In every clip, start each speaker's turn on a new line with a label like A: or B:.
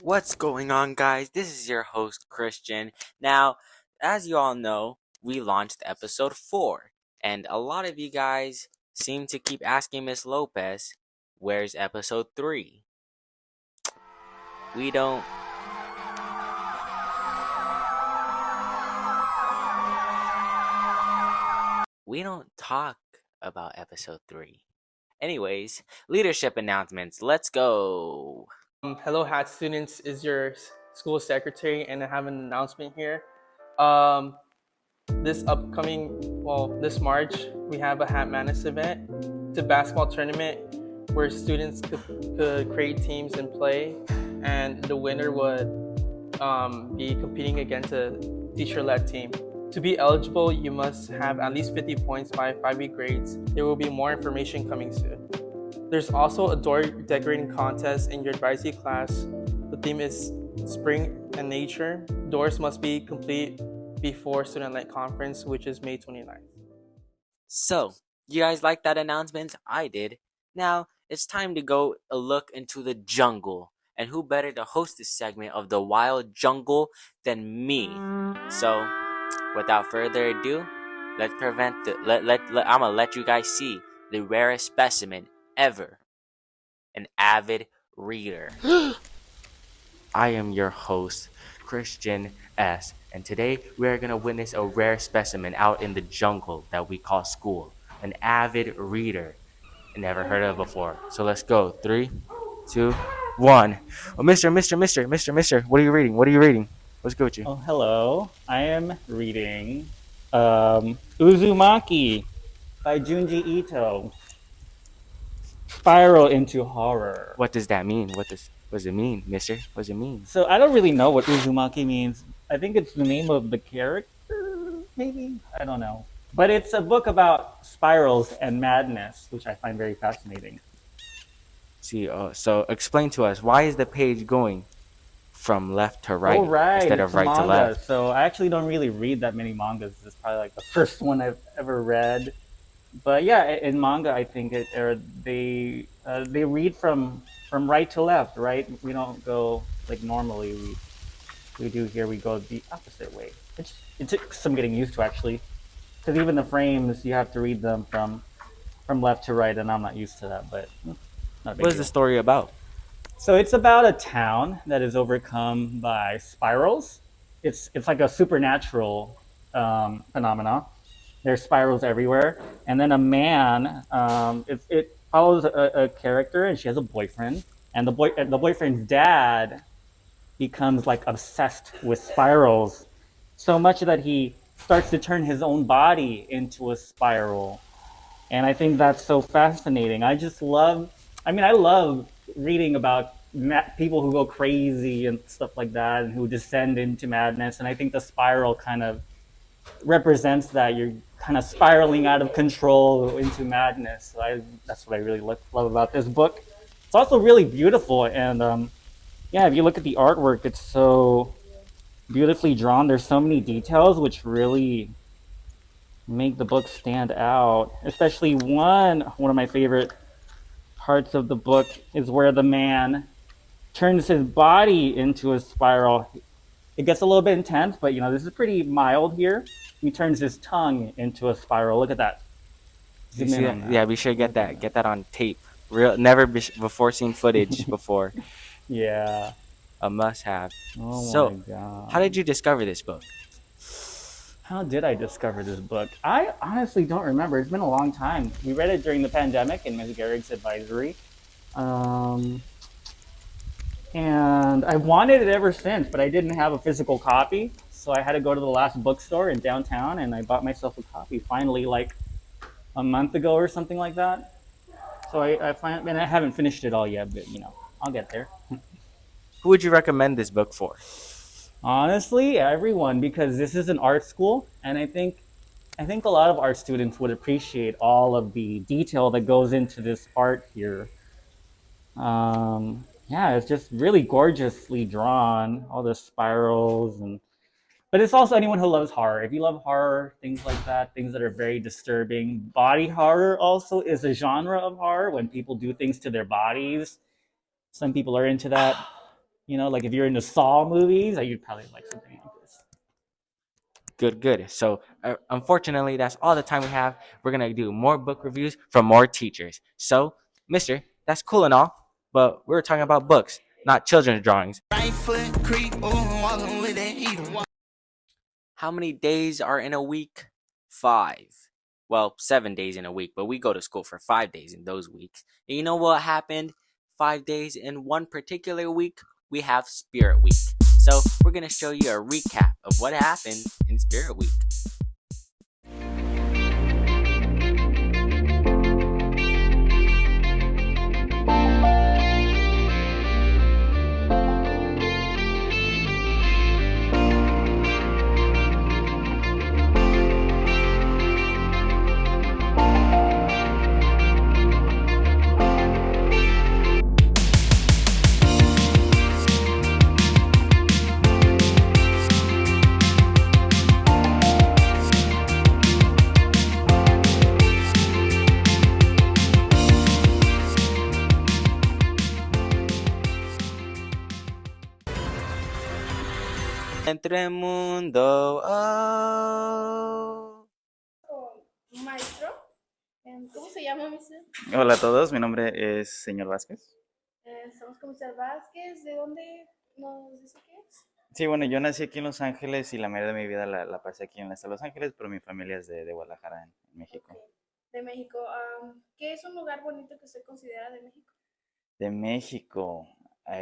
A: What's going on, guys? This is your host, Christian. Now, as you all know, we launched episode 4, and a lot of you guys seem to keep asking Miss Lopez, where's episode 3? We don't. We don't talk about episode 3. Anyways, leadership announcements. Let's go.
B: Hello, HAT students. Is your school secretary, and I have an announcement here. Um, this March, we have a Hat Madness event. It's a basketball tournament where students could create teams and play, and the winner would be competing against a teacher-led team. To be eligible, you must have at least 50 points by 5-week grades. There will be more information coming soon. There's also a door decorating contest in your advisory class. The theme is spring and nature. Doors must be complete before Student Light Conference, which is May 29th.
A: So, you guys like that announcement? I did. Now, it's time to go a look into the jungle. And who better to host this segment of the wild jungle than me? So, without further ado, I'm gonna let you guys see the rarest specimen ever. An avid reader. I am your host, Christian S. And today we are gonna witness a rare specimen out in the jungle that we call school. An avid reader. Never heard of before. So let's go. 3, 2, 1. Oh, Mister, what are you reading? What's good with you?
C: Oh, hello. I am reading Uzumaki by Junji Ito. Spiral into horror.
A: What does that mean? What does it mean, mister? What does it mean?
C: So I don't really know what Uzumaki means. I think it's the name of the character, maybe? I don't know. But it's a book about spirals and madness, which I find very fascinating.
A: See, so explain to us, why is the page going from left to right instead of right to left?
C: So I actually don't really read that many mangas. This is probably like the first one I've ever read. But yeah, in manga, I think they read from right to left, right? We don't go like normally we do here. We go the opposite way. It took some getting used to, actually, because even the frames, you have to read them from left to right, and I'm not used to that. But not a big
A: What is
C: deal.
A: the story about?
C: So it's about a town that is overcome by spirals. It's like a supernatural phenomena. There's spirals everywhere, and then a man. It follows a character, and she has a boyfriend, and the boyfriend's dad becomes like obsessed with spirals, so much that he starts to turn his own body into a spiral. And I think that's so fascinating. I love reading about people who go crazy and stuff like that, and who descend into madness. And I think the spiral kind of represents that. You're kind of spiraling out of control into madness. So that's what I really love about this book. It's also really beautiful, and yeah, if you look at the artwork, it's so beautifully drawn. There's so many details which really make the book stand out. Especially one of my favorite parts of the book is where the man turns his body into a spiral. It gets a little bit intense, but this is pretty mild here. He turns his tongue into a spiral. Look at that.
A: You see that? Yeah, we should get that on tape. Never before seen footage before.
C: Yeah.
A: A must-have.
C: Oh
A: So,
C: my god.
A: how did you discover this book?
C: How did I discover this book? I honestly don't remember. It's been a long time. We read it during the pandemic in Ms. Gehrig's advisory. And I wanted it ever since, but I didn't have a physical copy. So I had to go to the last bookstore in downtown, and I bought myself a copy finally, like a month ago or something like that. So and I haven't finished it all yet, but I'll get there.
A: Who would you recommend this book for?
C: Honestly, everyone, because this is an art school, and I think a lot of art students would appreciate all of the detail that goes into this art here. Yeah, it's just really gorgeously drawn, all the spirals, but it's also anyone who loves horror. If you love horror, things like that, things that are very disturbing. Body horror also is a genre of horror when people do things to their bodies. Some people are into that. You know, like if you're into Saw movies, like you'd probably like something like this.
A: Good. So, unfortunately, that's all the time we have. We're going to do more book reviews from more teachers. So, mister, that's cool and all, but we're talking about books, not children's drawings. How many days are in a week? 5. Well, 7 days in a week, but we go to school for 5 days in those weeks. And you know what happened 5 days in one particular week? We have Spirit Week. So we're going to show you a recap of what happened in Spirit Week. Entre mundo, oh.
D: Un maestro. ¿Cómo se llama, mister?
E: Hola a todos, mi nombre es señor Vázquez.
D: Estamos con Mr. Vázquez. ¿De dónde nos dice que es?
E: Sí, bueno, yo nací aquí en Los Ángeles y la mayoría de mi vida la pasé aquí en Los Ángeles, pero mi familia es de Guadalajara, en México.
D: Okay. De México. ¿Qué es un lugar bonito que usted considera de México?
E: De México,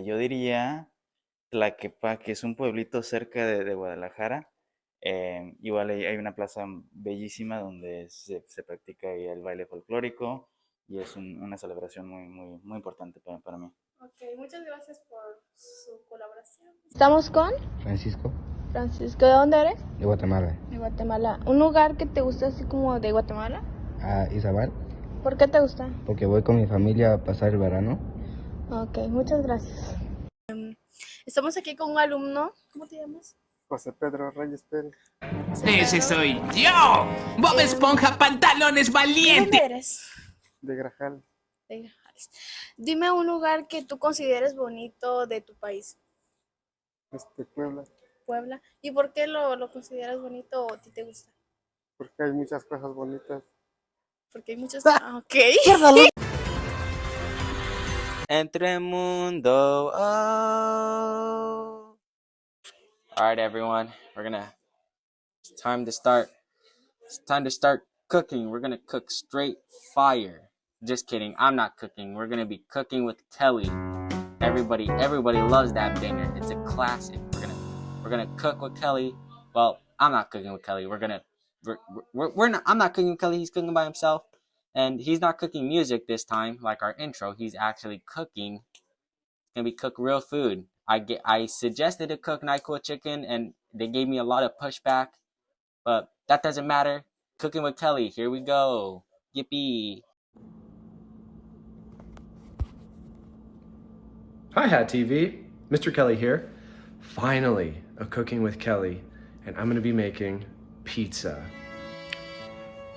E: yo diría Tlaquepaque, es un pueblito cerca de Guadalajara. Igual hay una plaza bellísima donde se practica ahí el baile folclórico y es una celebración muy importante para mí.
D: Ok, muchas gracias por su colaboración.
F: Estamos con
G: Francisco,
F: Francisco. ¿De dónde eres?
G: de Guatemala.
F: De Guatemala. ¿Un lugar que te gusta así como de Guatemala?
G: A Izabal,
F: ¿Por qué te gusta?
G: porque voy con mi familia a pasar el verano.
F: Ok, muchas gracias.
D: Estamos aquí con un alumno. ¿Cómo te llamas?
H: José Pedro Reyes Pérez,
I: ¡Ese soy yo! ¡Bob Esponja, pantalones
D: ¿De
I: valientes!
D: dónde eres?
H: de Grajal,
D: De Grajales. Dime un lugar que tú consideres bonito de tu país.
H: Puebla,
D: Puebla. ¿Y por qué lo consideras bonito o a ti te gusta?
H: porque hay muchas cosas bonitas.
D: Porque hay muchos... ok.
A: Entre mundo, oh. All right, everyone. It's time to start cooking. We're gonna cook straight fire. Just kidding. I'm not cooking. We're gonna be cooking with Kelly. Everybody loves that banger. It's a classic. We're gonna cook with Kelly. Well, I'm not cooking with Kelly. I'm not cooking with Kelly. He's cooking by himself. And he's not cooking music this time, like our intro. He's actually cooking. It's gonna be cook real food. I suggested to cook NyQuil chicken, and they gave me a lot of pushback. But that doesn't matter. Cooking with Kelly. Here we go. Yippee.
J: Hi, Hat TV. Mr. Kelly here. Finally, a Cooking with Kelly, and I'm going to be making pizza.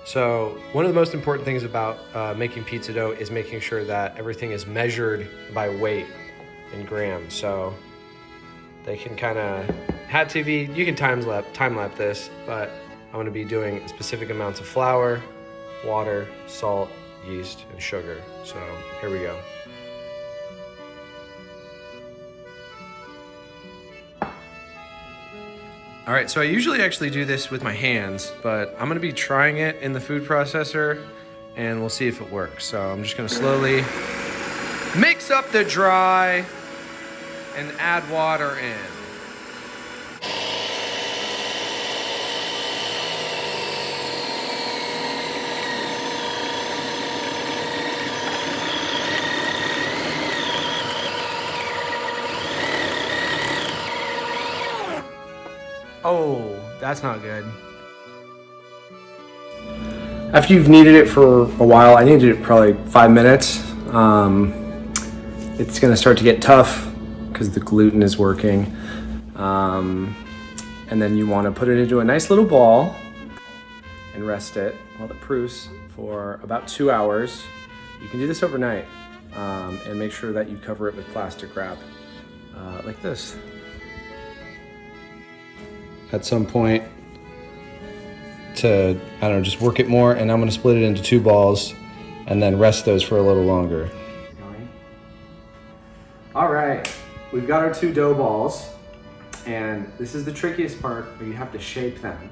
J: So, one of the most important things about making pizza dough is making sure that everything is measured by weight in grams. So, they can kind of, Hat TV, you can time lapse this, but I'm going to be doing specific amounts of flour, water, salt, yeast, and sugar. So, here we go. All right, so I usually actually do this with my hands, but I'm gonna be trying it in the food processor and we'll see if it works. So I'm just gonna slowly mix up the dry and add water in. Oh, that's not good. After you've kneaded it for a while, I kneaded it probably 5 minutes. It's gonna start to get tough because the gluten is working. And then you wanna put it into a nice little ball and rest it while it proofs for about 2 hours. You can do this overnight and make sure that you cover it with plastic wrap. like this. At some point to, I don't know, just work it more, and I'm gonna split it into 2 balls and then rest those for a little longer. All right, we've got our 2 dough balls, and this is the trickiest part where you have to shape them.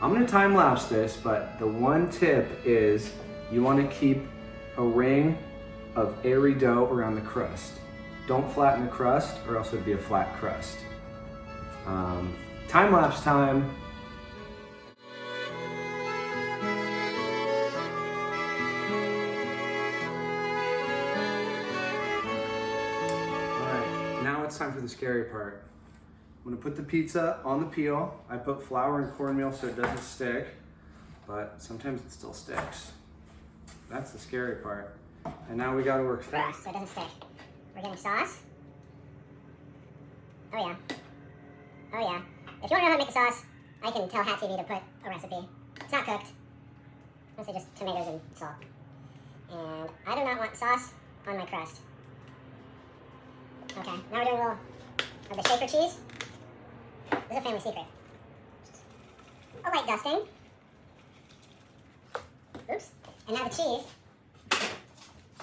J: I'm gonna time lapse this, but the one tip is you wanna keep a ring of airy dough around the crust. Don't flatten the crust or else it'd be a flat crust. Time lapse time. Now it's time for the scary part. I'm gonna put the pizza on the peel. I put flour and cornmeal so it doesn't stick, but sometimes it still sticks. That's the scary part. And now we gotta work fast.
K: So it doesn't stick. We're getting sauce. Oh yeah. Oh yeah. If you wanna know how to make a sauce, I can tell Hat TV to put a recipe. It's not cooked. Mostly just tomatoes and salt. And I do not want sauce on my crust. Okay, now we're doing a little of the shaker cheese. This is a family secret. A light dusting. Oops. And now the cheese.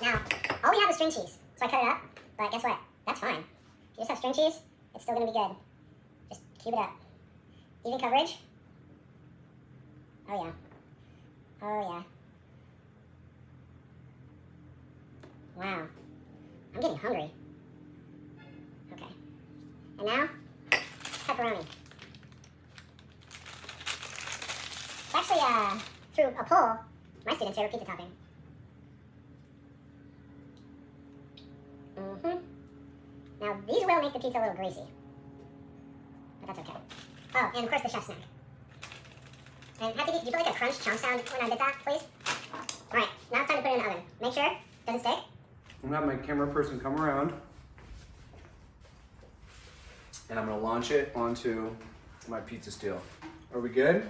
K: Now, all we have is string cheese. So I cut it up, but guess what? That's fine. If you just have string cheese, it's still gonna be good. Just cube it up. Even coverage. Oh yeah. Oh yeah. Wow. I'm getting hungry. Okay. And now, pepperoni. It's actually, through a poll, my students' favorite pizza topping. Now, these will make the pizza a little greasy. But that's okay. Oh, and of course the chef snack. And Happy, could you put like a crunch chomp sound when I did that, please? Alright, now it's time to put it in the oven. Make sure it doesn't stick.
J: I'm gonna have my camera person come around. And I'm gonna launch it onto my pizza steel. Are we good?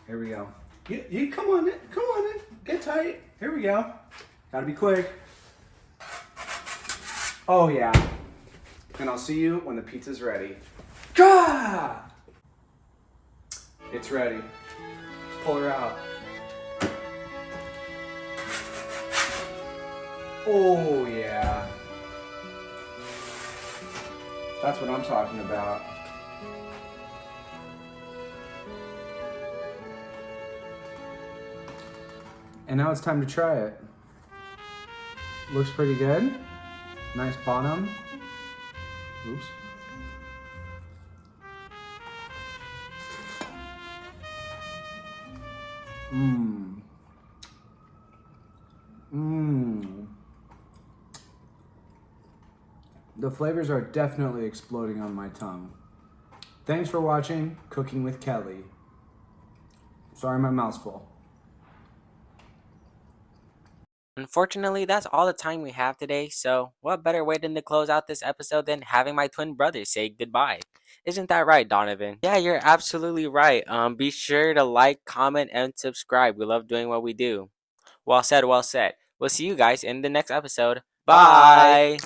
J: Here we go. You come on in, get tight. Here we go. Gotta be quick. Oh yeah. And I'll see you when the pizza's ready. Gah! It's ready. Let's pull her out. Oh yeah. That's what I'm talking about. And now it's time to try it. Looks pretty good. Nice bottom. Oops. Mmm. Mmm. The flavors are definitely exploding on my tongue. Thanks for watching Cooking with Kelly. Sorry, my mouth's full.
A: Unfortunately, that's all the time we have today, so what better way than to close out this episode than having my twin brother say goodbye? Isn't that right, Donovan? Yeah, you're absolutely right. Be sure to like, comment, and subscribe. We love doing what we do. Well said, well said. We'll see you guys in the next episode. Bye!